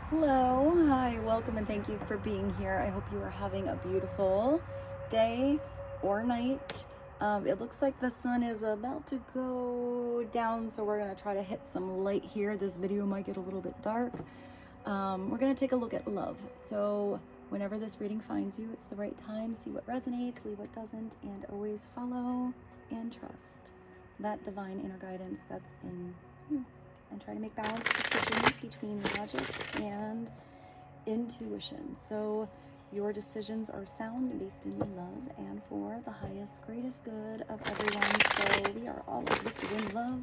Hello, hi, welcome, and thank you for being here. I hope you are having a beautiful day or night. It looks like the sun is about to go down, so we're going to try to hit some light here. This video might get a little bit dark. We're going to take a look at love. So whenever this reading finds you, it's the right time. See what resonates, leave what doesn't, and always follow and trust that divine inner guidance that's in you. And try to make balanced decisions between logic and intuition. So your decisions are sound and based in love and for the highest, greatest good of everyone. So we are all uplifted in love.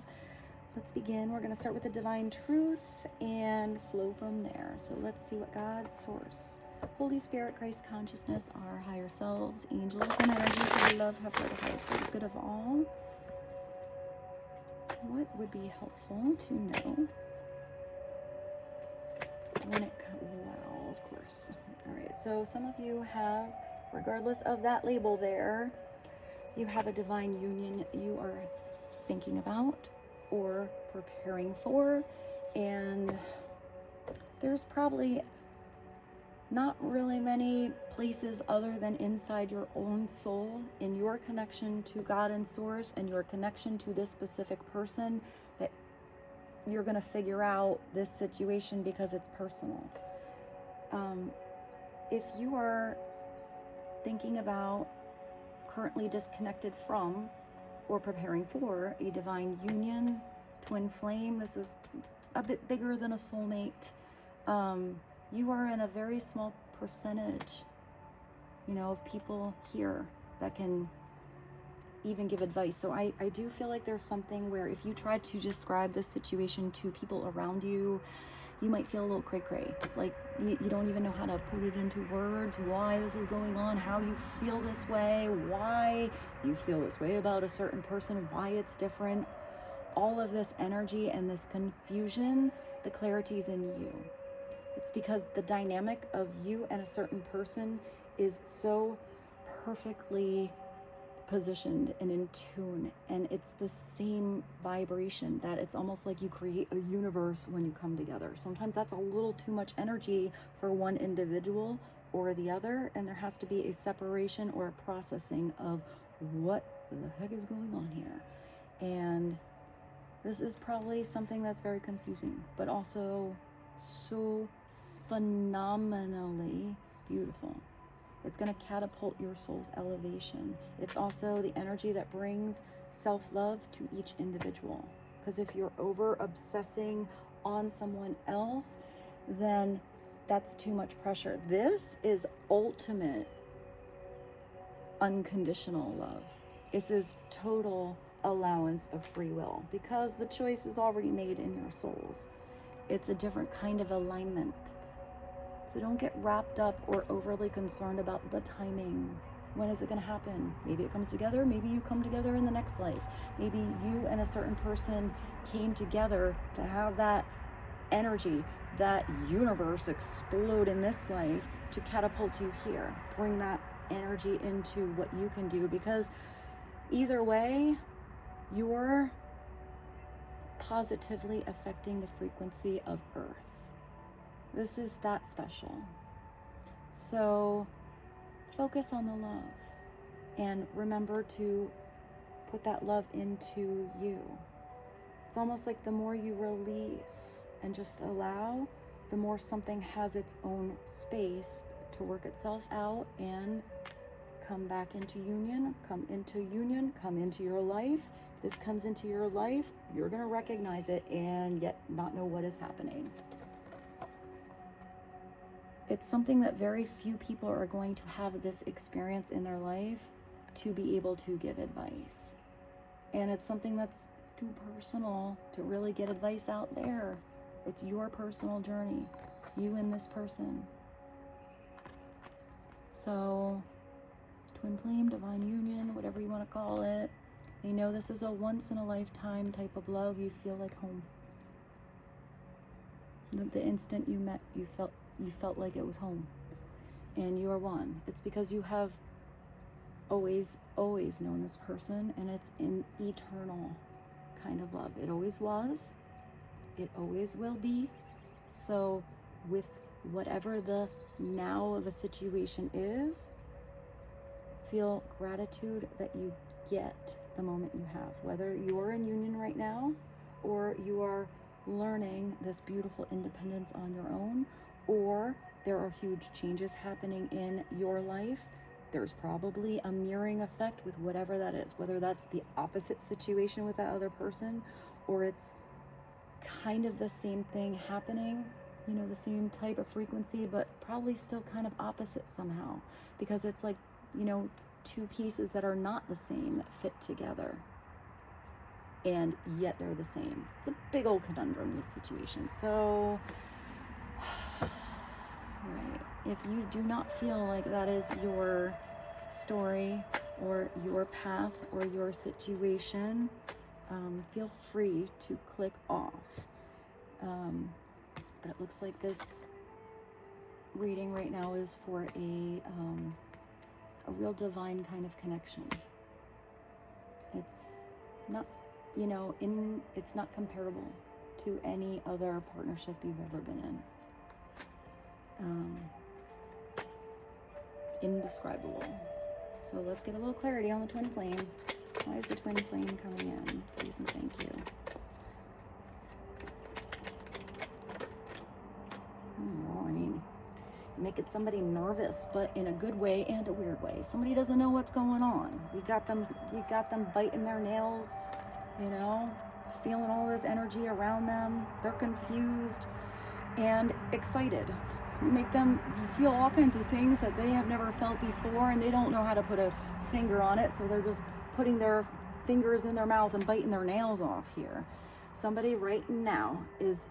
Let's begin. We're going to start with the divine truth and flow from there. So let's see what God, Source, Holy Spirit, Christ consciousness, our higher selves, angels, and energies of love have for the highest, greatest good of all. What would be helpful to know when it comes? Wow, of course. All right, so some of you have, regardless of that label there, you have a divine union you are thinking about or preparing for, and there's probably not really many places other than inside your own soul, in your connection to God and Source and your connection to this specific person, that you're going to figure out this situation because it's personal. If you are thinking about currently disconnected from or preparing for a divine union, twin flame, this is a bit bigger than a soulmate. You are in a very small percentage, of people here that can even give advice. So I do feel like there's something where if you try to describe this situation to people around you, you might feel a little cray-cray. Like you don't even know how to put it into words, why this is going on, how you feel this way, why you feel this way about a certain person, why it's different. All of this energy and this confusion, the clarity is in you. It's because the dynamic of you and a certain person is so perfectly positioned and in tune, and it's the same vibration that it's almost like you create a universe when you come together. Sometimes that's a little too much energy for one individual or the other, and there has to be a separation or a processing of what the heck is going on here. And this is probably something that's very confusing, but also so phenomenally beautiful. It's going to catapult your soul's elevation. It's also the energy that brings self-love to each individual. Because if you're over obsessing on someone else, then that's too much pressure. This is ultimate unconditional love. This is total allowance of free will, because the choice is already made in your souls. It's a different kind of alignment. So don't get wrapped up or overly concerned about the timing. When is it going to happen? Maybe it comes together. Maybe you come together in the next life. Maybe you and a certain person came together to have that energy, that universe explode in this life to catapult you here. Bring that energy into what you can do, because either way, you're positively affecting the frequency of Earth. This is that special. So focus on the love and remember to put that love into you. It's almost like the more you release and just allow, the more something has its own space to work itself out and come back into union, come into your life. If this comes into your life, you're going to recognize it and yet not know what is happening. It's something that very few people are going to have this experience in their life to be able to give advice. And it's something that's too personal to really get advice out there. It's your personal journey, you and this person. So, twin flame, divine union, whatever you want to call it. They know this is a once in a lifetime type of love. You feel like home. The instant you met, you felt like it was home, and you are one. It's because you have always known this person, and it's an eternal kind of love. It always was, it always will be. So with whatever the now of a situation is. Feel gratitude that you get the moment you have, whether you're in union right now or you are learning this beautiful independence on your own, or there are huge changes happening in your life. There's probably a mirroring effect with whatever that is, whether that's the opposite situation with that other person, or it's kind of the same thing happening, you know, the same type of frequency, but probably still kind of opposite somehow, because it's like, you know, two pieces that are not the same that fit together, and yet they're the same. It's a big old conundrum, this situation. So, right, if you do not feel like that is your story or your path or your situation, feel free to click off. But it looks like this reading right now is for a real divine kind of connection. It's not, you know, it's not comparable to any other partnership you've ever been in. Indescribable. So let's get a little clarity on the twin flame. Why is the twin flame coming in? Please and thank you. I mean, making somebody nervous, but in a good way and a weird way. Somebody doesn't know what's going on. You got them biting their nails, you know, feeling all this energy around them. They're confused and excited. You make them feel all kinds of things that they have never felt before, and they don't know how to put a finger on it, so they're just putting their fingers in their mouth and biting their nails off here. Somebody right now is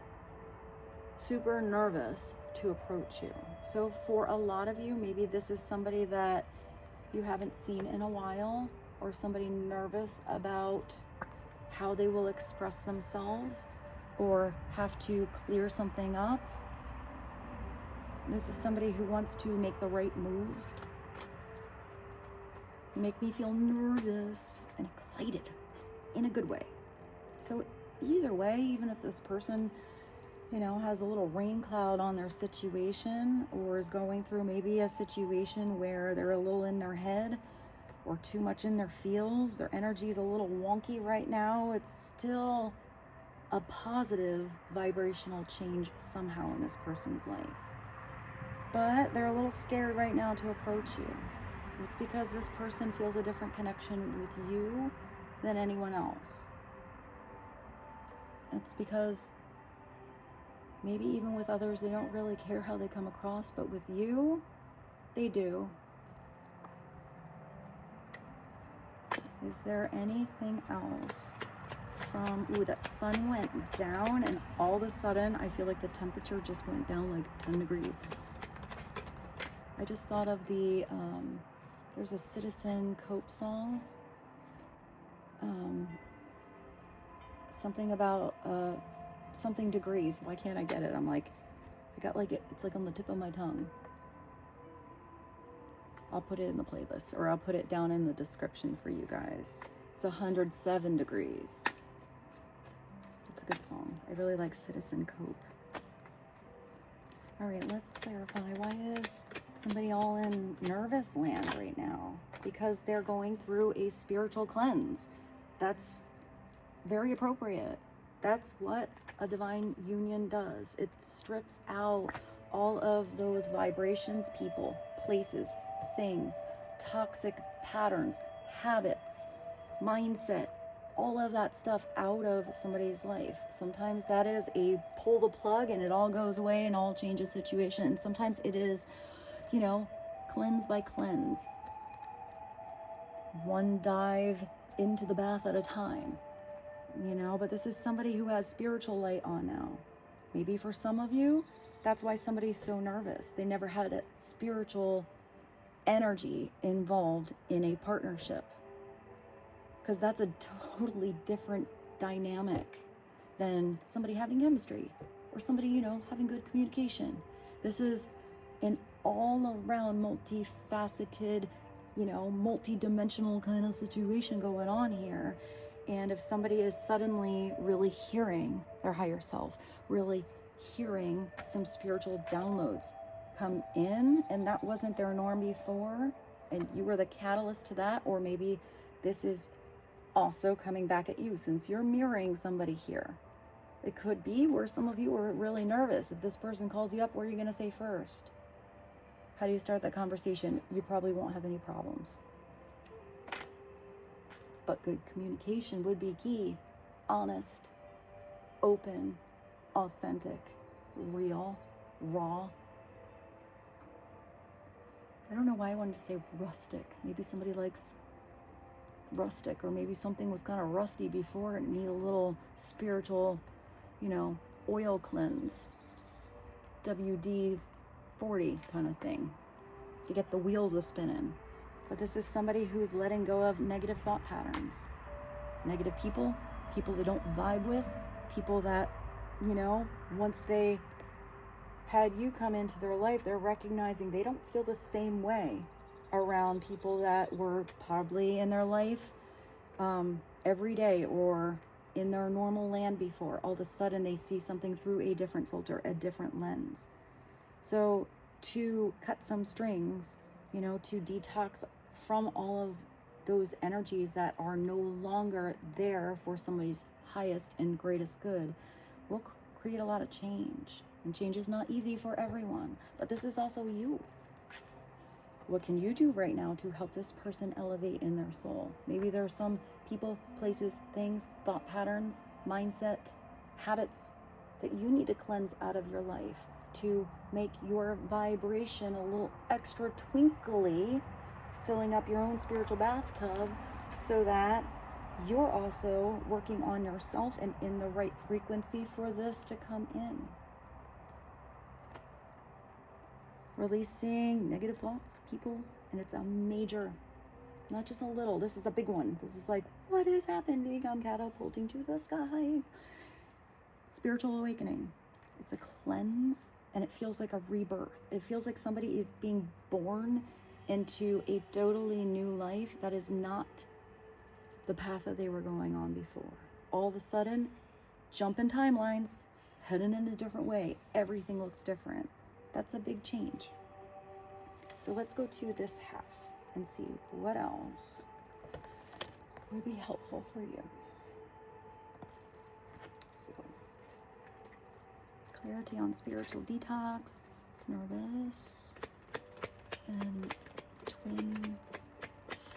super nervous to approach you. So for a lot of you, maybe this is somebody that you haven't seen in a while, or somebody nervous about how they will express themselves or have to clear something up. This is somebody who wants to make the right moves. Make me feel nervous and excited in a good way. So either way, even if this person, you know, has a little rain cloud on their situation, or is going through maybe a situation where they're a little in their head or too much in their feels, their energy is a little wonky right now, it's still a positive vibrational change somehow in this person's life. But they're a little scared right now to approach you. It's because this person feels a different connection with you than anyone else. It's because maybe even with others, they don't really care how they come across, but with you, they do. Is there anything else from, ooh, that sun went down, and all of a sudden, I feel like the temperature just went down like 10 degrees. I just thought of the, there's a Citizen Cope song. Something about, something degrees. Why can't I get it? I'm like, I got like it's like on the tip of my tongue. I'll put it in the playlist, or I'll put it down in the description for you guys. It's 107 degrees. It's a good song. I really like Citizen Cope. All right, let's clarify. Why is somebody all in nervous land right now? Because they're going through a spiritual cleanse. That's very appropriate. That's what a divine union does. It strips out all of those vibrations, people, places, things, toxic patterns, habits, mindset, all of that stuff out of somebody's life. Sometimes that is a pull the plug and it all goes away and all changes situation. And sometimes it is, you know, cleanse by cleanse. One dive into the bath at a time, you know, but this is somebody who has spiritual light on now. Maybe for some of you, that's why somebody's so nervous. They never had a spiritual energy involved in a partnership, because that's a totally different dynamic than somebody having chemistry or somebody, you know, having good communication. This is an all-around multifaceted, you know, multi-dimensional kind of situation going on here. And if somebody is suddenly really hearing their higher self, really hearing some spiritual downloads come in, and that wasn't their norm before, and you were the catalyst to that. Or maybe this is also coming back at you, since you're mirroring somebody here. It could be where some of you are really nervous. If this person calls you up, what are you going to say first? How do you start that conversation? You probably won't have any problems. But good communication would be key. Honest, open, authentic, real, raw. I don't know why I wanted to say rustic. Maybe somebody likes rustic, or maybe something was kind of rusty before and need a little spiritual, oil cleanse. WD-40 kind of thing to get the wheels a-spinning. But this is somebody who's letting go of negative thought patterns. Negative people they don't vibe with, people that, once they had you come into their life, they're recognizing they don't feel the same way around people that were probably in their life every day or in their normal land before. All of a sudden they see something through a different filter, a different lens. So to cut some strings, to detox from all of those energies that are no longer there for somebody's highest and greatest good, will create a lot of change. And change is not easy for everyone, but this is also you. What can you do right now to help this person elevate in their soul? Maybe there are some people, places, things, thought patterns, mindset, habits that you need to cleanse out of your life to make your vibration a little extra twinkly, filling up your own spiritual bathtub, so that you're also working on yourself and in the right frequency for this to come in. Releasing negative thoughts, people, and it's a major, not just a little, this is a big one. This is like, what is happening? I'm catapulting to the sky. Spiritual awakening. It's a cleanse, and it feels like a rebirth. It feels like somebody is being born into a totally new life that is not the path that they were going on before. All of a sudden, jump in timelines, heading in a different way. Everything looks different. That's a big change. So let's go to this half and see what else would be helpful for you. So, clarity on spiritual detox, nervous, and twin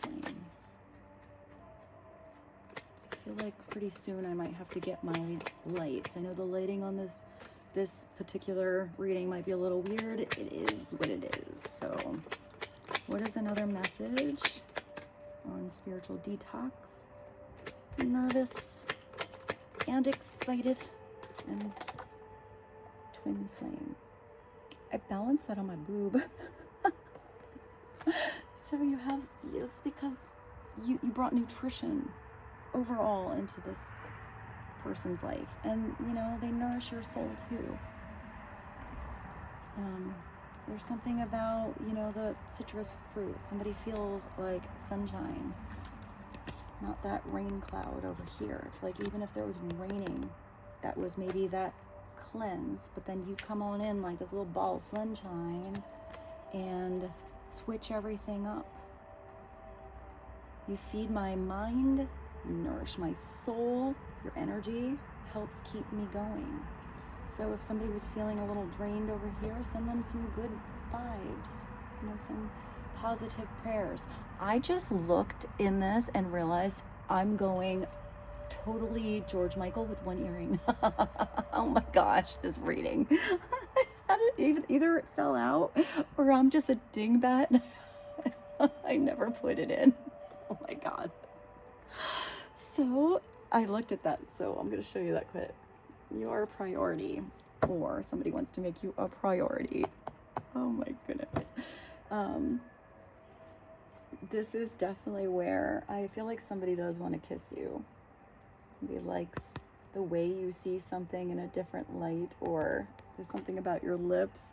flame. I feel like pretty soon I might have to get my lights. I know the lighting on this particular reading might be a little weird. It is what it is. So what is another message on spiritual detox? Nervous and excited and twin flame. I balanced that on my boob. So it's because you brought nutrition overall into this person's life, and they nourish your soul too. There's something about the citrus fruit. Somebody feels like sunshine, not that rain cloud over here. It's like, even if there was raining, that was maybe that cleanse, but then you come on in like this little ball of sunshine and switch everything up. You feed my mind, you nourish my soul. Your energy helps keep me going. So if somebody was feeling a little drained over here, send them some good vibes, some positive prayers. I just looked in this and realized I'm going totally George Michael with one earring. Oh my gosh, this reading. Either it fell out or I'm just a dingbat. I never put it in. Oh my God. So I looked at that, so I'm going to show you that quick. You are a priority, or somebody wants to make you a priority. Oh my goodness. This is definitely where I feel like somebody does want to kiss you. Somebody likes the way you see something in a different light, or there's something about your lips.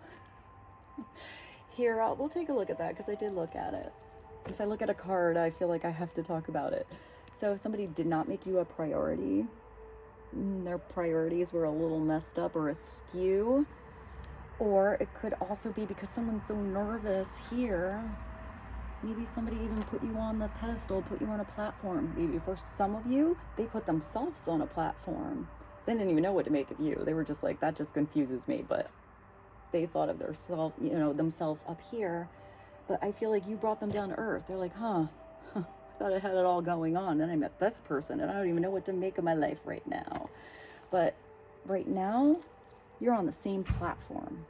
Here, we'll take a look at that, because I did look at it. If I look at a card, I feel like I have to talk about it. So if somebody did not make you a priority, their priorities were a little messed up or askew. Or it could also be because someone's so nervous here. Maybe somebody even put you on the pedestal, put you on a platform. Maybe for some of you, they put themselves on a platform. They didn't even know what to make of you. They were just like, that just confuses me. But they thought of themselves up here. But I feel like you brought them down to earth. They're like, I thought I had it all going on. Then I met this person and I don't even know what to make of my life right now. But right now, you're on the same platform.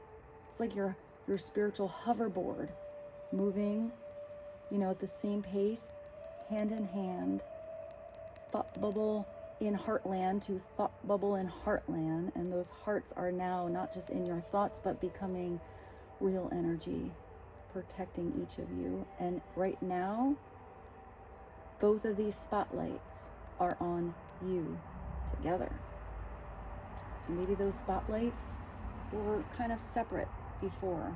It's like your spiritual hoverboard moving, at the same pace, hand in hand, thought bubble in heartland to thought bubble in heartland. And those hearts are now not just in your thoughts, but becoming real energy, protecting each of you. And right now, both of these spotlights are on you together. So maybe those spotlights were kind of separate before.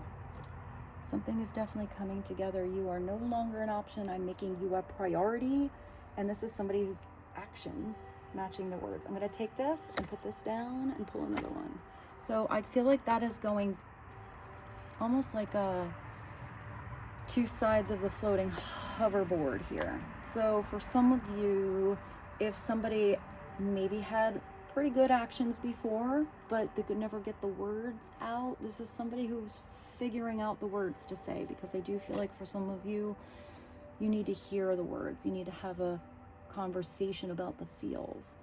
Something is definitely coming together. You are no longer an option. I'm making you a priority. And this is somebody whose actions matching the words. I'm going to take this and put this down and pull another one. So I feel like that is going almost like two sides of the floating hoverboard here. So for some of you, if somebody maybe had pretty good actions before, but they could never get the words out, this is somebody who's figuring out the words to say, because I do feel like for some of you, you need to hear the words. You need to have a conversation about the feels.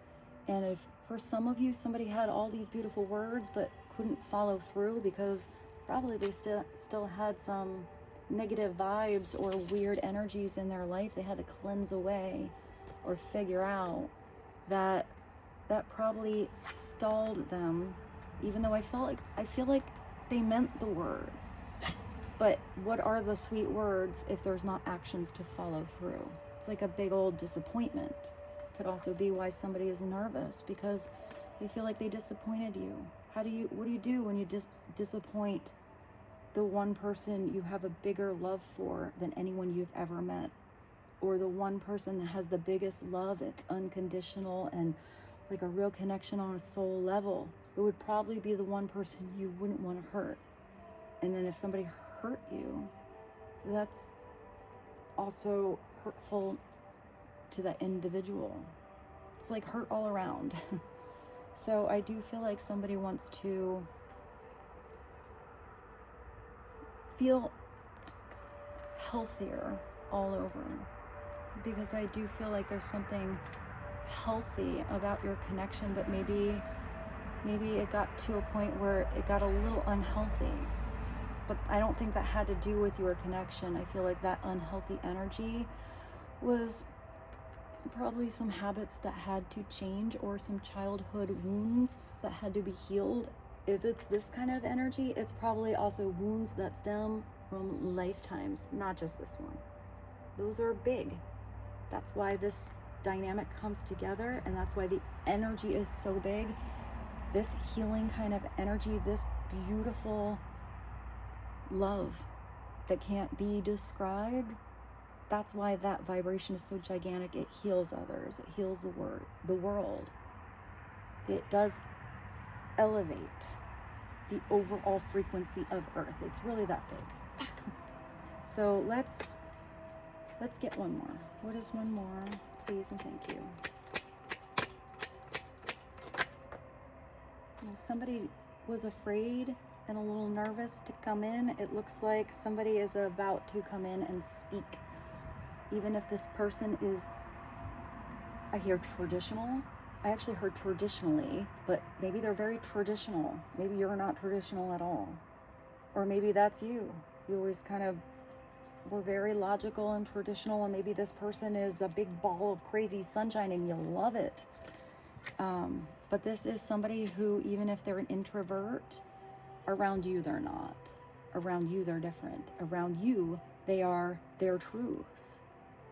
And if for some of you, somebody had all these beautiful words, but couldn't follow through because probably they still had some negative vibes or weird energies in their life they had to cleanse away or figure out, that probably stalled them, even though I feel like they meant the words. But what are the sweet words if there's not actions to follow through? It's like a big old disappointment. Could also be why somebody is nervous, because they feel like they disappointed you. What do you do when you disappoint the one person you have a bigger love for than anyone you've ever met? Or the one person that has the biggest love, it's unconditional and like a real connection on a soul level. It would probably be the one person you wouldn't want to hurt. And then if somebody hurt you, that's also hurtful to that individual. It's like hurt all around. So I do feel like somebody wants to feel healthier all over, because I do feel like there's something healthy about your connection, but maybe it got to a point where it got a little unhealthy. But I don't think that had to do with your connection. I feel like that unhealthy energy was probably some habits that had to change, or some childhood wounds that had to be healed. If it's this kind of energy, it's probably also wounds that stem from lifetimes, not just this one. Those are big. That's why this dynamic comes together, and that's why the energy is so big. This healing kind of energy, this beautiful love that can't be described, that's why that vibration is so gigantic. It heals others. It heals the world. It does elevate the overall frequency of Earth. It's really that big. So let's get one more. What is one more? Please and thank you. Well, somebody was afraid and a little nervous to come in. It looks like somebody is about to come in and speak. Even if this person is, I hear traditional. I actually heard traditionally, but maybe they're very traditional. Maybe you're not traditional at all. Or maybe that's you. You always kind of were very logical and traditional, and maybe this person is a big ball of crazy sunshine and you love it. But this is somebody who, even if they're an introvert, around you they're not. Around you they're different. Around you they are their truth.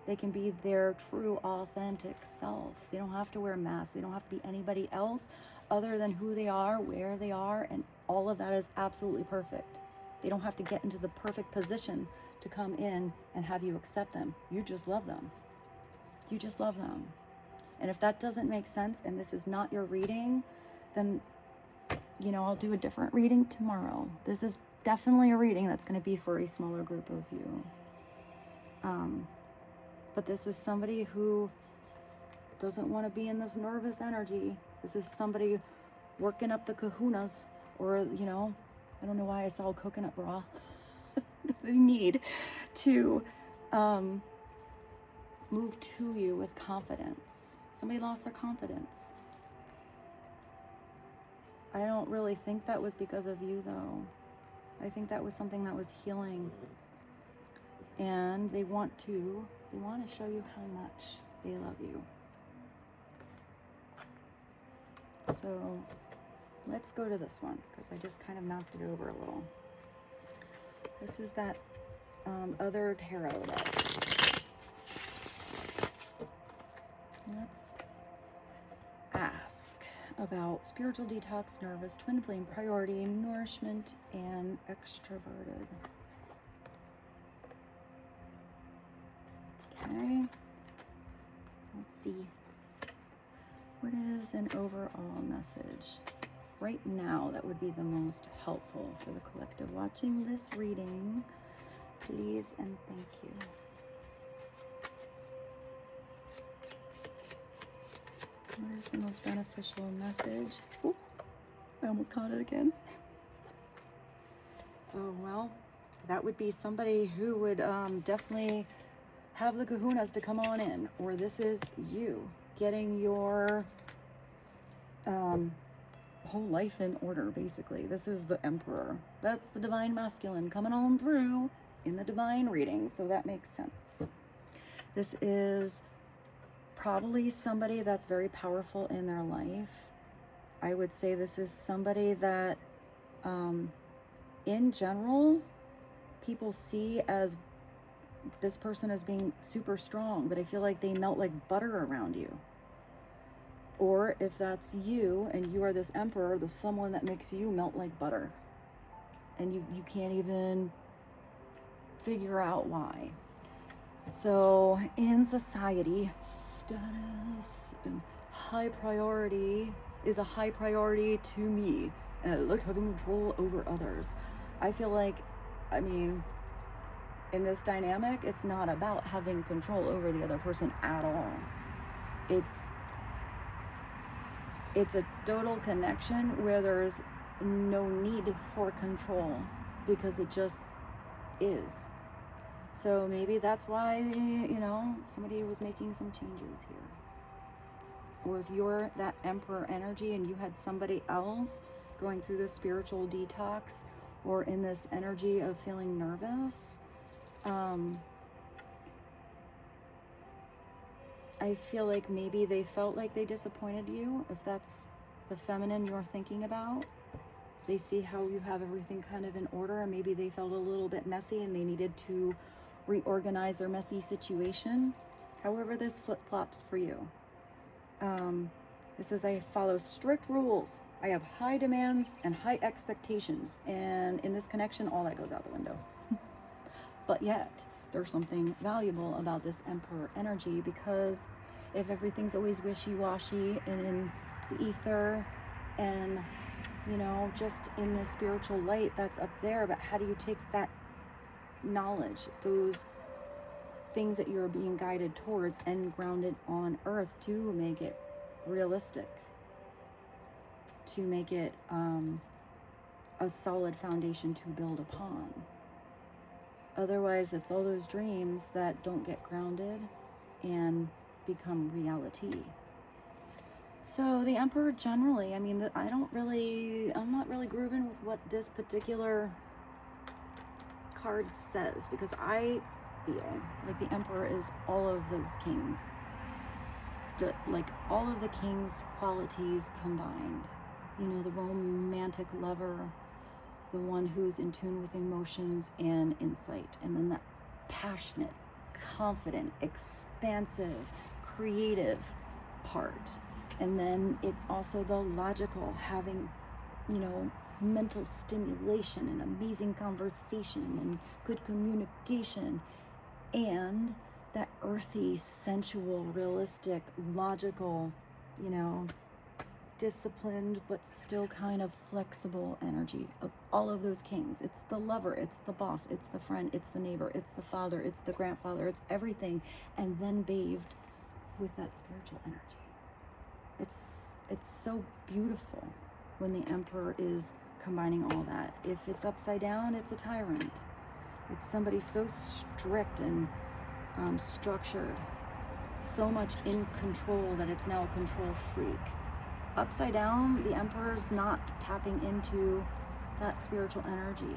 They can be their true, authentic self. They don't have to wear masks. They don't have to be anybody else other than who they are, where they are, and all of that is absolutely perfect. They don't have to get into the perfect position to come in and have you accept them. You just love them. You just love them. And if that doesn't make sense and this is not your reading, then, you know, I'll do a different reading tomorrow. This is definitely a reading that's going to be for a smaller group of you. But this is somebody who doesn't want to be in this nervous energy. This is somebody working up the kahunas, or, you know, I don't know why I saw a coconut bra. They need to move to you with confidence. Somebody lost their confidence. I don't really think that was because of you, though. I think that was something that was healing. And they want to show you how much they love you. So let's go to this one, because I just kind of knocked it over a little. This is that other tarot deck. Let's ask about spiritual detox, nervous, twin flame, priority, nourishment, and extroverted. Okay, let's see. What is an overall message? Right now, that would be the most helpful for the collective watching this reading. Please and thank you. What is the most beneficial message? Ooh, I almost caught it again. Oh, well, that would be somebody who would definitely have the kahunas to come on in. Or this is you getting your whole life in order, basically. This is the Emperor. That's the divine masculine coming on through in the divine reading, so that makes sense. This is probably somebody that's very powerful in their life. I would say this is somebody that in general people see as this person as being super strong, but I feel like they melt like butter around you. Or if that's you and you are this Emperor, there's someone that makes you melt like butter. And you can't even figure out why. So in society, status and high priority is a high priority to me. And I like having control over others. I feel like, I mean, in this dynamic, it's not about having control over the other person at all. It's a total connection where there's no need for control, because it just is. So maybe that's why, you know, somebody was making some changes here. Or if you're that Emperor energy and you had somebody else going through this spiritual detox or in this energy of feeling nervous, I feel like maybe they felt like they disappointed you, if that's the feminine you're thinking about. They see how you have everything kind of in order, and maybe they felt a little bit messy and they needed to reorganize their messy situation. However, this flip-flops for you. It says, I follow strict rules. I have high demands and high expectations. And in this connection, all that goes out the window. But yet, there's something valuable about this Emperor energy, because if everything's always wishy-washy and in the ether and, you know, just in the spiritual light that's up there, but how do you take that knowledge, those things that you're being guided towards, and ground it on earth to make it realistic, to make it a solid foundation to build upon? Otherwise, it's all those dreams that don't get grounded and become reality. So the Emperor generally, I mean, I'm not really grooving with what this particular card says, because I feel like the Emperor is all of those kings. Like all of the king's qualities combined. You know, the romantic lover, the one who's in tune with emotions and insight, and then that passionate, confident, expansive, creative part. And then it's also the logical, having, you know, mental stimulation and amazing conversation and good communication, and that earthy, sensual, realistic, logical, you know, disciplined, but still kind of flexible energy of all of those kings. It's the lover, it's the boss, it's the friend, it's the neighbor, it's the father, it's the grandfather, it's everything, and then bathed with that spiritual energy. It's so beautiful when the Emperor is combining all that. If it's upside down, it's a tyrant. It's somebody so strict and structured, so much in control that it's now a control freak. Upside down, the Emperor's not tapping into that spiritual energy.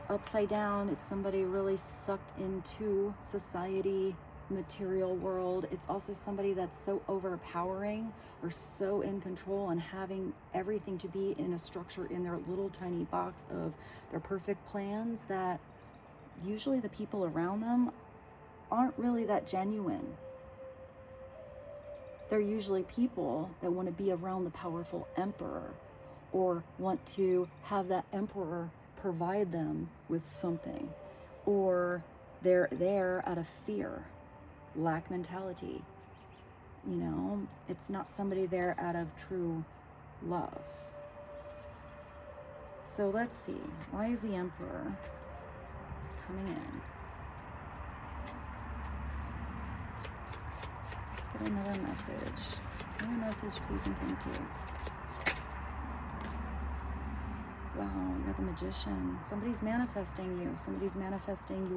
Upside down, it's somebody really sucked into society, material world. It's also somebody that's so overpowering or so in control and having everything to be in a structure in their little tiny box of their perfect plans that usually the people around them aren't really that genuine. They're usually people that want to be around the powerful emperor or want to have that emperor provide them with something, or they're there out of fear, lack mentality. You know, it's not somebody there out of true love. So let's see, why is the emperor coming in? Let's get another message. Another message, please and thank you. Wow, you got the Magician. Somebody's manifesting you. Somebody's manifesting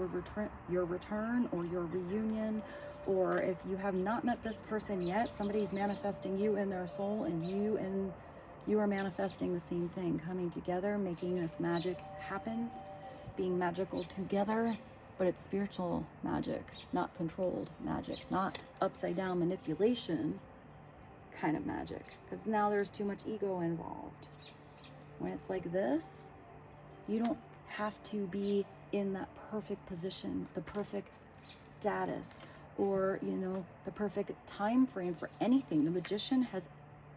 your return or your reunion. Or if you have not met this person yet, somebody's manifesting you in their soul, and you are manifesting the same thing, coming together, making this magic happen, being magical together. But it's spiritual magic, not controlled magic, not upside down manipulation kind of magic. Because now there's too much ego involved. When it's like this, you don't have to be in that perfect position, the perfect status, or, you know, the perfect time frame for anything. The Magician has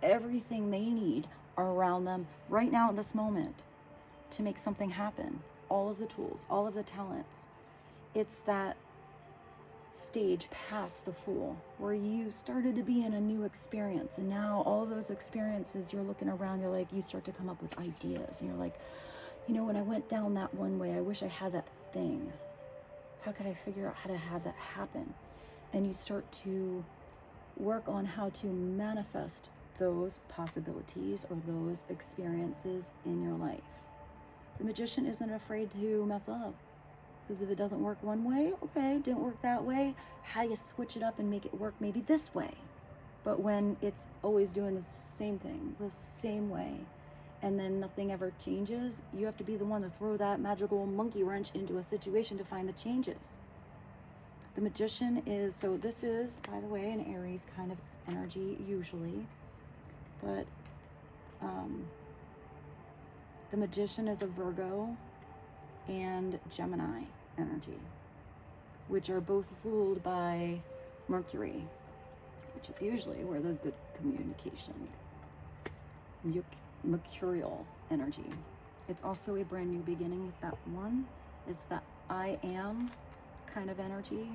everything they need around them right now in this moment to make something happen. All of the tools, all of the talents. It's that stage past the Fool where you started to be in a new experience, and now all those experiences, you're looking around, you're like, you start to come up with ideas, and you're like, you know, when I went down that one way, I wish I had that thing. How could I figure out how to have that happen? And you start to work on how to manifest those possibilities or those experiences in your life. The Magician isn't afraid to mess up. Because if it doesn't work one way, okay, it didn't work that way. How do you switch it up and make it work maybe this way? But when it's always doing the same thing, the same way, and then nothing ever changes, you have to be the one to throw that magical monkey wrench into a situation to find the changes. The Magician is, so this is, by the way, an Aries kind of energy usually. But the Magician is a Virgo and Gemini energy, which are both ruled by Mercury, which is usually where there's good communication. Mercurial energy. It's also a brand new beginning with that one. It's that I am kind of energy.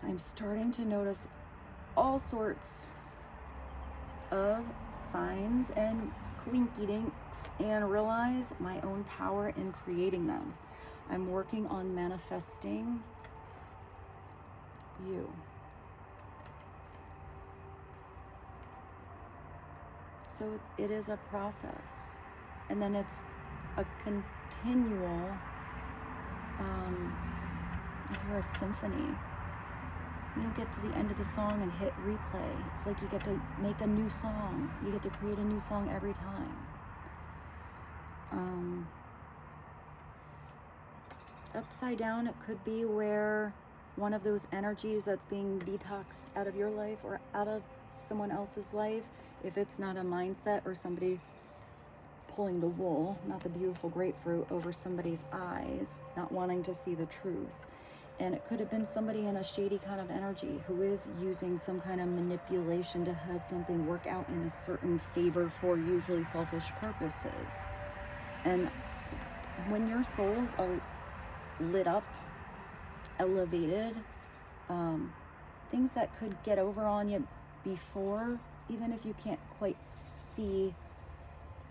I'm starting to notice all sorts of signs and coinky dinks and realize my own power in creating them. I'm working on manifesting you. So it is a process, and then it's a continual. I hear a symphony. You don't get to the end of the song and hit replay. It's like you get to make a new song. You get to create a new song every time. Upside down, it could be where one of those energies that's being detoxed out of your life or out of someone else's life, if it's not a mindset or somebody pulling the wool, not the beautiful grapefruit, over somebody's eyes, not wanting to see the truth. And it could have been somebody in a shady kind of energy who is using some kind of manipulation to have something work out in a certain favor for usually selfish purposes. And when your souls are lit up elevated, things that could get over on you before, even if you can't quite see,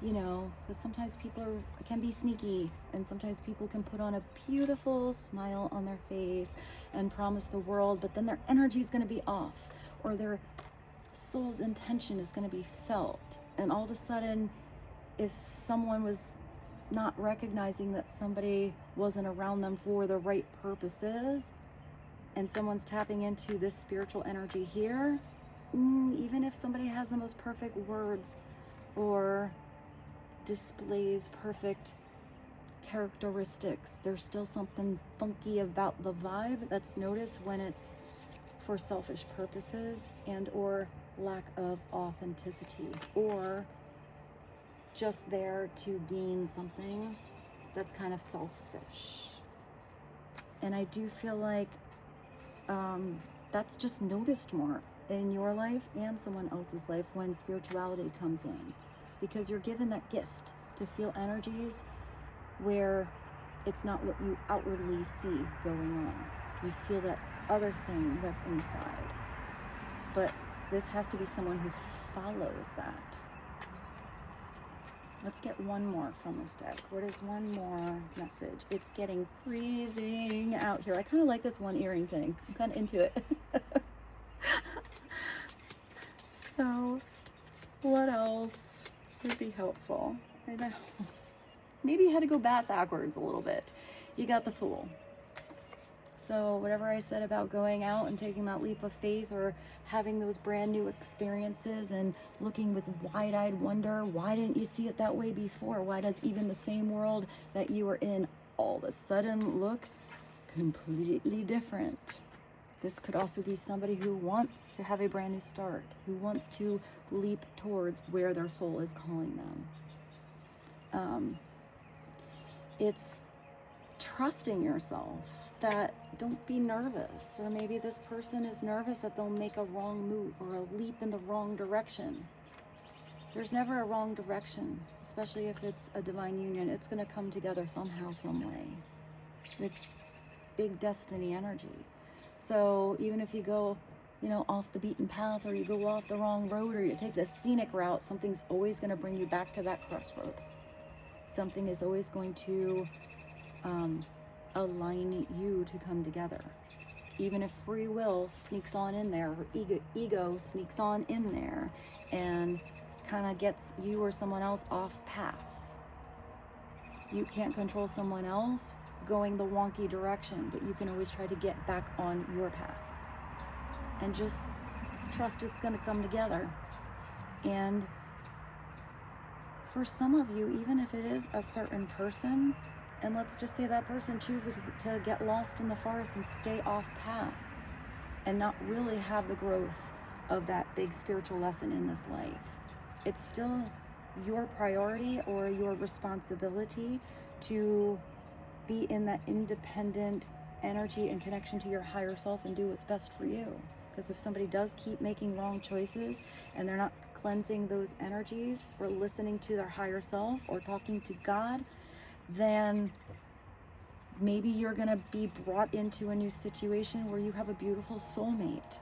you know, because sometimes people can be sneaky, and sometimes people can put on a beautiful smile on their face and promise the world, but then their energy is going to be off, or their soul's intention is going to be felt. And all of a sudden, if someone was not recognizing that somebody wasn't around them for the right purposes, and someone's tapping into this spiritual energy here, even if somebody has the most perfect words or displays perfect characteristics, there's still something funky about the vibe that's noticed when it's for selfish purposes and or lack of authenticity, or just there to gain something that's kind of selfish. And I do feel like that's just noticed more in your life and someone else's life when spirituality comes in, because you're given that gift to feel energies where it's not what you outwardly see going on. You feel that other thing that's inside, but this has to be someone who follows that. Let's get one more from this deck. What is one more message? It's getting freezing out here. I kind of like this one earring thing. I'm kind of into it. So, what else would be helpful? I know. Maybe you had to go backwards a little bit. You got the Fool. So whatever I said about going out and taking that leap of faith, or having those brand new experiences and looking with wide-eyed wonder, why didn't you see it that way before? Why does even the same world that you were in all of a sudden look completely different? This could also be somebody who wants to have a brand new start, who wants to leap towards where their soul is calling them. It's trusting yourself. That don't be nervous, or maybe this person is nervous that they'll make a wrong move or a leap in the wrong direction. There's never a wrong direction, especially if it's a divine union. It's going to come together somehow, some way. It's big destiny energy. So even if you go, you know, off the beaten path, or you go off the wrong road, or you take the scenic route, something's always going to bring you back to that crossroad. Something is always going to align you to come together. Even if free will sneaks on in there, or ego sneaks on in there and kind of gets you or someone else off path. You can't control someone else going the wonky direction, but you can always try to get back on your path. And just trust it's going to come together. And for some of you, even if it is a certain person, and let's just say that person chooses to get lost in the forest and stay off path and not really have the growth of that big spiritual lesson in this life, it's still your priority or your responsibility to be in that independent energy and connection to your higher self and do what's best for you. Because if somebody does keep making wrong choices and they're not cleansing those energies or listening to their higher self or talking to God, then maybe you're going to be brought into a new situation where you have a beautiful soulmate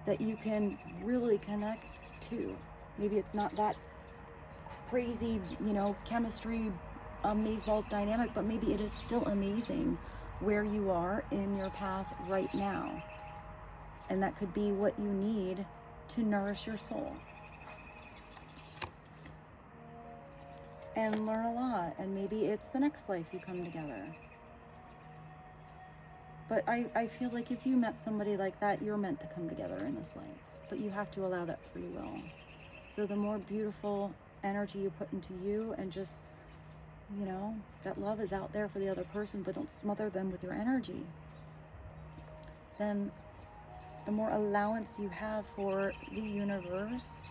that you can really connect to. Maybe it's not that crazy, you know, chemistry, amazeballs dynamic, but maybe it is still amazing where you are in your path right now. And that could be what you need to nourish your soul. And learn a lot, and maybe it's the next life you come together. But I feel like if you met somebody like that, you're meant to come together in this life. But you have to allow that free will. So the more beautiful energy you put into you, and just, you know, that love is out there for the other person, but don't smother them with your energy, then the more allowance you have for the universe,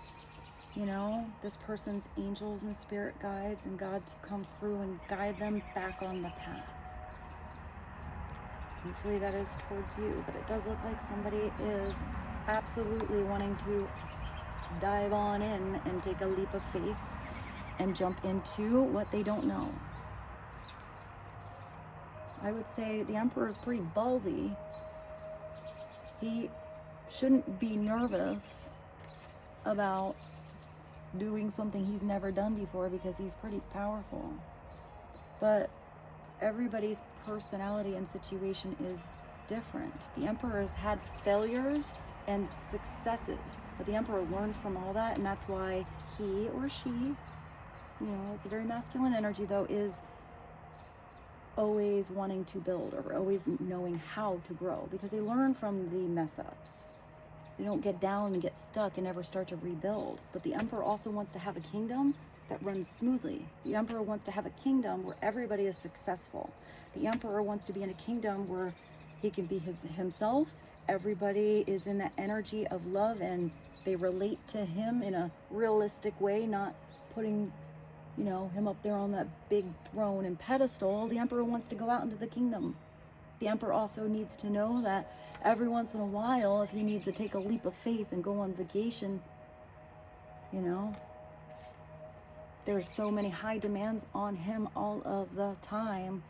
you know, this person's angels and spirit guides and God to come through and guide them back on the path. Hopefully that is towards you, but it does look like somebody is absolutely wanting to dive on in and take a leap of faith and jump into what they don't know. I would say the Emperor is pretty ballsy He shouldn't be nervous about doing something he's never done before because he's pretty powerful. But everybody's personality and situation is different. The Emperor has had failures and successes, but the Emperor learns from all that, and that's why he or she, you know, it's a very masculine energy though, is always wanting to build or always knowing how to grow, because they learn from the mess ups. They don't get down and get stuck and never start to rebuild. But the Emperor also wants to have a kingdom that runs smoothly. The Emperor wants to have a kingdom where everybody is successful. The Emperor wants to be in a kingdom where he can be himself. Everybody is in that energy of love and they relate to him in a realistic way, not putting, you know, him up there on that big throne and pedestal. The Emperor wants to go out into the kingdom. The Emperor also needs to know that every once in a while, if he needs to take a leap of faith and go on vacation, you know, there's so many high demands on him all of the time.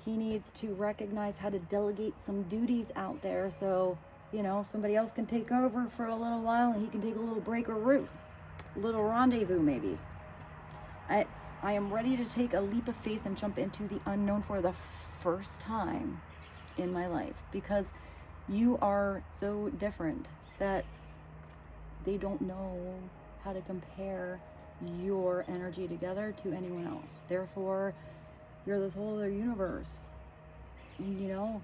He needs to recognize how to delegate some duties out there so, you know, somebody else can take over for a little while and he can take a little break or a little rendezvous maybe. I am ready to take a leap of faith and jump into the unknown for the first time in my life, because you are so different that they don't know how to compare your energy together to anyone else. Therefore, you're this whole other universe. You know,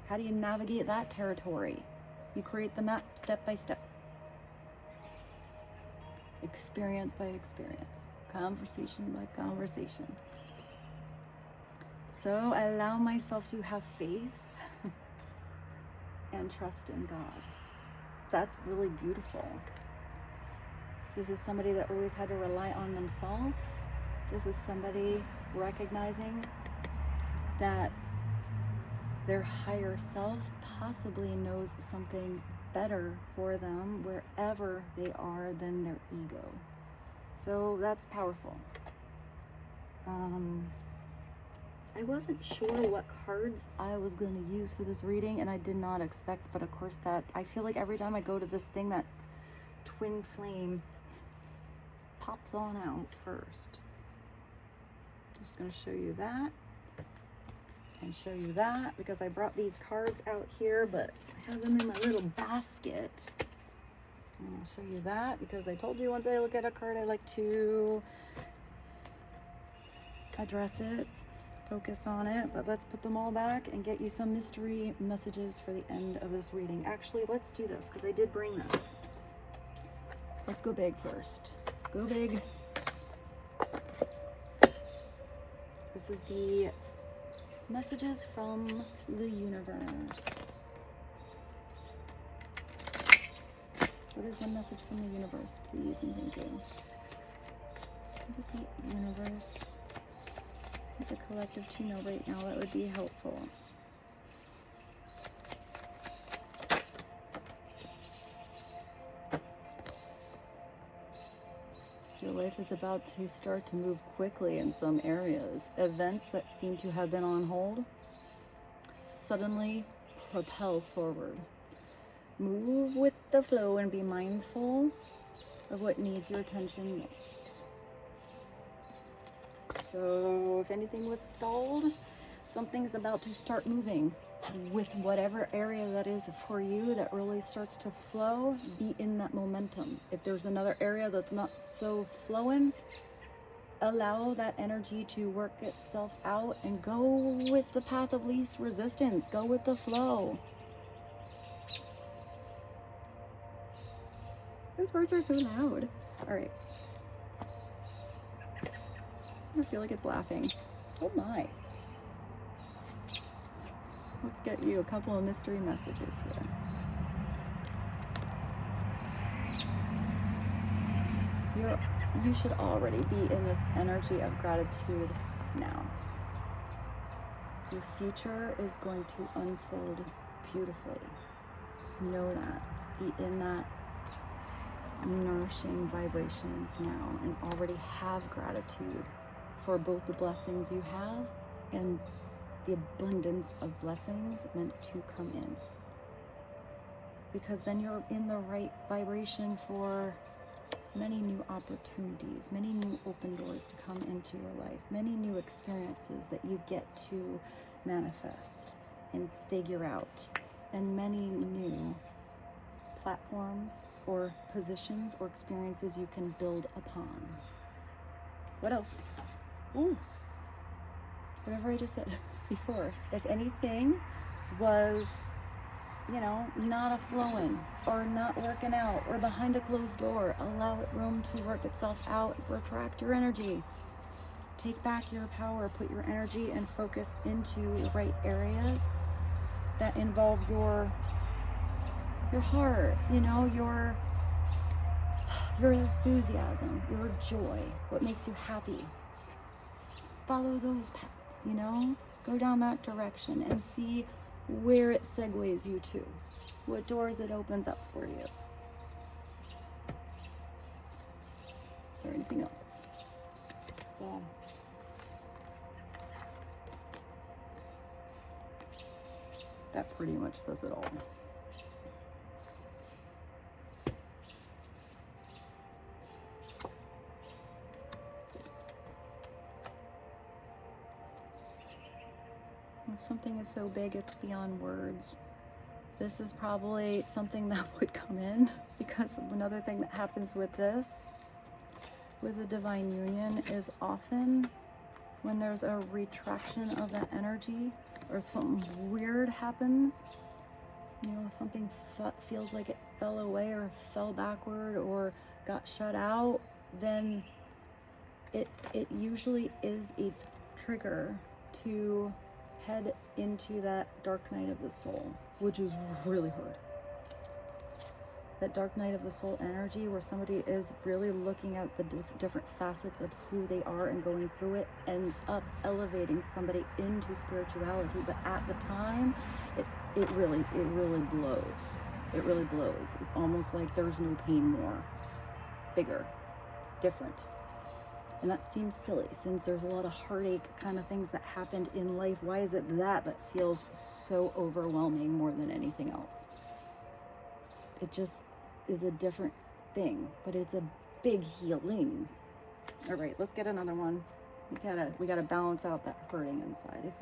how do you navigate that territory? You create the map step by step, experience by experience, conversation by conversation. So I allow myself to have faith and trust in God. That's really beautiful. This is somebody that always had to rely on themselves. This is somebody recognizing that their higher self possibly knows something better for them wherever they are than their ego. So that's powerful. I wasn't sure what cards I was going to use for this reading, and I did not expect, but of course that, I feel like every time I go to this thing, that twin flame pops on out first. Just going to show you that and show you that, because I brought these cards out here, but I have them in my little basket. And I'll show you that because I told you once I look at a card, I like to address it, focus on it. But let's put them all back and get you some mystery messages for the end of this reading. Actually, let's do this because I did bring this. Let's go big first. Go big. This is the messages from the universe. What is one message from the universe, please and thank you? What is the universe? As a collective to know right now, that would be helpful. Your life is about to start to move quickly in some areas. Events that seem to have been on hold suddenly propel forward. Move with the flow and be mindful of what needs your attention most. So if anything was stalled, something's about to start moving with whatever area that is for you that really starts to flow. Be in that momentum. If there's another area that's not so flowing, allow that energy to work itself out and go with the path of least resistance. Go with the flow. Those words are so loud. All right. I feel like it's laughing. Oh my. Let's get you a couple of mystery messages here. You should already be in this energy of gratitude now. Your future is going to unfold beautifully. Know that. Be in that nourishing vibration now and already have gratitude for both the blessings you have and the abundance of blessings meant to come in. because then you're in the right vibration for many new opportunities, many new open doors to come into your life, many new experiences that you get to manifest and figure out, and many new platforms or positions or experiences you can build upon. What else? Ooh, whatever I just said before. If anything was, you know, not a flowing or not working out or behind a closed door, allow it room to work itself out. Retract your energy. Take back your power. Put your energy and focus into the right areas that involve your heart, you know, your enthusiasm, your joy, what makes you happy. Follow those paths, you know, go down that direction and see where it segues you to, what doors it opens up for you. Is there anything else? Yeah. That pretty much says it all. When something is so big it's beyond words, this is probably something that would come in, because another thing that happens with this, with the divine union, is often when there's a retraction of that energy or something weird happens, you know, something feels like it fell away or fell backward or got shut out, then it usually is a trigger to head into that dark night of the soul, which is really hard. That dark night of the soul energy, where somebody is really looking at the different facets of who they are and going through it, ends up elevating somebody into spirituality. But at the time, it really blows. It really blows. It's almost like there's no pain more. Bigger, different. And that seems silly, since there's a lot of heartache kind of things that happened in life. Why is it that feels so overwhelming more than anything else? It just is a different thing, but it's a big healing. All right, let's get another one. We gotta balance out that hurting inside. If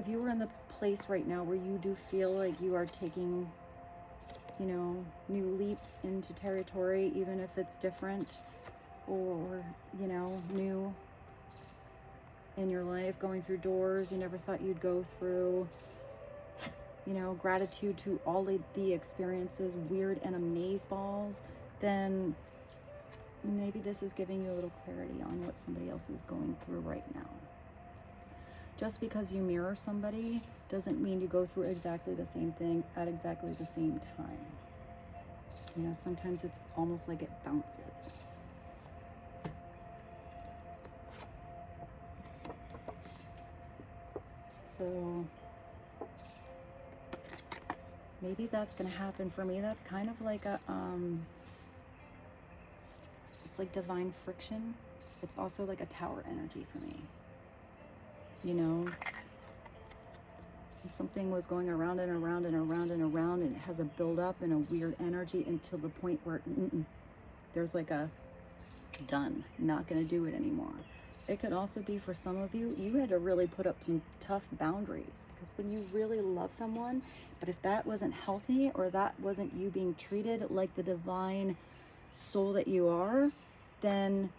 you were in the place right now where you do feel like you are taking, you know, new leaps into territory, even if it's different, or, you know, new in your life, going through doors you never thought you'd go through, you know, gratitude to all of the experiences, weird and amazeballs, then maybe this is giving you a little clarity on what somebody else is going through right now. Just because you mirror somebody doesn't mean you go through exactly the same thing at exactly the same time. You know, sometimes it's almost like it bounces. So maybe that's going to happen for me. That's kind of like a, it's like divine friction. It's also like a tower energy for me. You know, something was going around and around and around and around, and it has a build up and a weird energy until the point where there's like a done, not going to do it anymore. It could also be for some of you, you had to really put up some tough boundaries, because when you really love someone, but if that wasn't healthy, or that wasn't you being treated like the divine soul that you are, then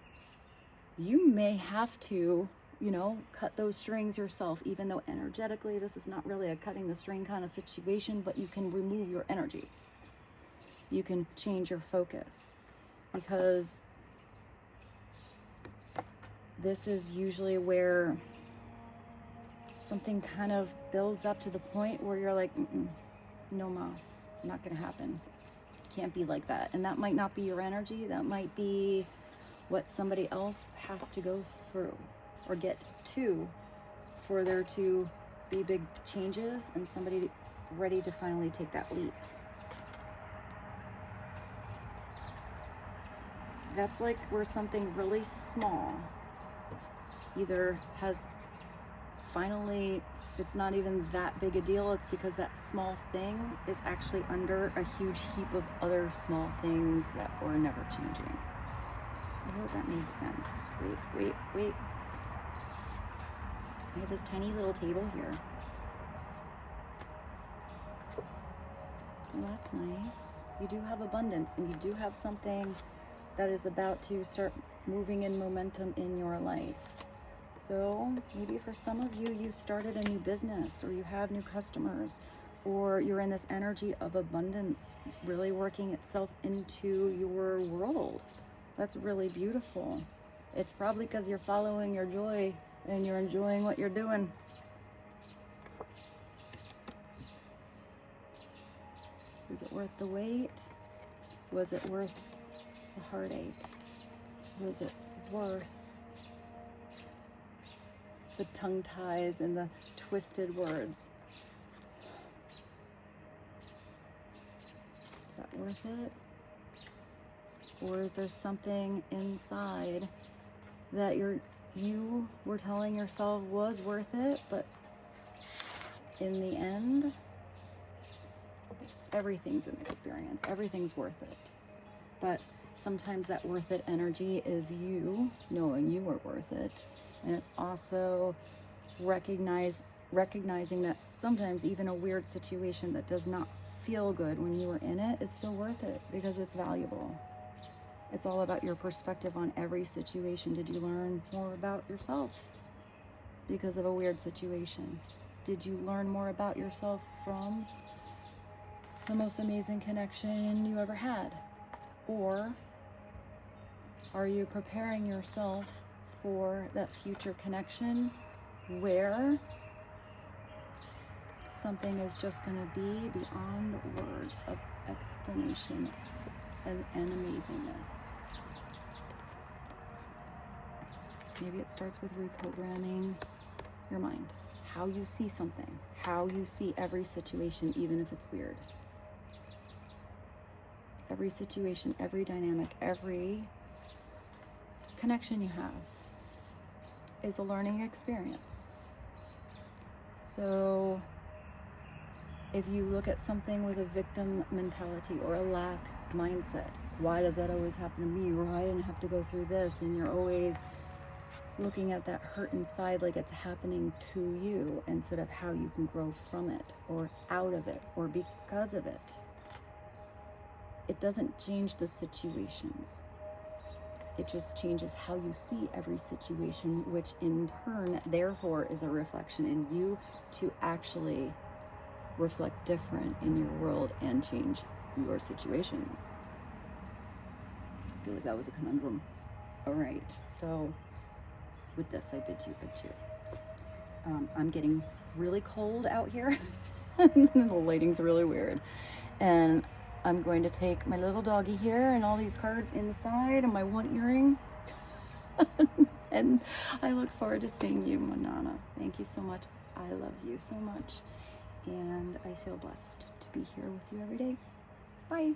you may have to, you know, cut those strings yourself, even though energetically this is not really a cutting the string kind of situation, but you can remove your energy. You can change your focus, because this is usually where something kind of builds up to the point where you're like, no mas, not gonna happen. Can't be like that. And that might not be your energy. That might be what somebody else has to go through or get to for there to be big changes and somebody ready to finally take that leap. That's like where something really small either has finally it's not even that big a deal. It's because that small thing is actually under a huge heap of other small things that were never changing. I hope that made sense. Wait. I have this tiny little table here. Well, that's nice. You do have abundance, and you do have something that is about to start moving in momentum in your life. So maybe for some of you, you've started a new business, or you have new customers, or you're in this energy of abundance really working itself into your world. That's really beautiful. It's probably because you're following your joy and you're enjoying what you're doing. Is it worth the wait? Was it worth the heartache? Was it worth the tongue ties and the twisted words? Is that worth it? Or is there something inside that you were telling yourself was worth it, but in the end, everything's an experience. Everything's worth it. But sometimes that worth it energy is you knowing you are worth it. And it's also recognizing that sometimes even a weird situation that does not feel good when you were in it is still worth it because it's valuable. It's all about your perspective on every situation. Did you learn more about yourself because of a weird situation? Did you learn more about yourself from the most amazing connection you ever had? Or are you preparing yourself for that future connection where something is just going to be beyond words of explanation and amazingness? Maybe it starts with reprogramming your mind. How you see something. How you see every situation, even if it's weird. Every situation, every dynamic, every connection you have is a learning experience. So if you look at something with a victim mentality or a lack mindset, why does that always happen to me? Or I didn't have to go through this, and you're always looking at that hurt inside like it's happening to you instead of how you can grow from it or out of it or because of it. It doesn't change the situations. It just changes how you see every situation, which in turn, therefore, is a reflection in you to actually reflect different in your world and change your situations. I feel like that was a conundrum. All right, so with this, I bid you adieu. I'm getting really cold out here. The lighting's really weird. And I'm going to take my little doggy here and all these cards inside and my one earring. And I look forward to seeing you, Manana. Thank you so much. I love you so much. And I feel blessed to be here with you every day. Bye.